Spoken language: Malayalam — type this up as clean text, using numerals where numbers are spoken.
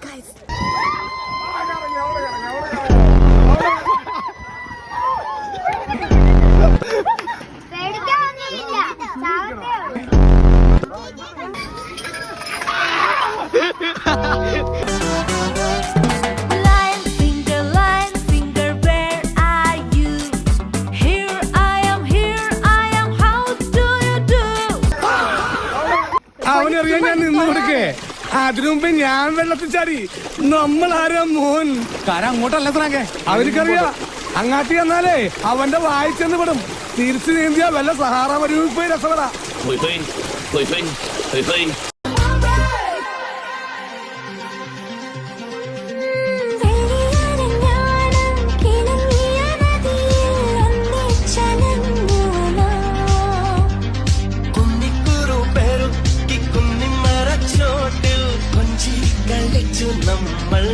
ഗൈസ്. അവനറിയാൻ ഞാൻ നിന്ന് കൊടുക്കേ. അതിനു മുമ്പേ ഞാൻ വെള്ളത്തിൽ ചാടി. നമ്മളാരാ മോൻ? കാരം അങ്ങോട്ടല്ല സാറേ, അവനിക്കറിയാ. അങ്ങാട്ടി വന്നാലേ അവന്റെ വായിച്ചെന്ന് പെടും. തിരിച്ചു നീന്തിയാ വല്ല സഹാറ മരുഭൂമിയിൽ പോയി രസപ്പെടാ. നമ്മൾ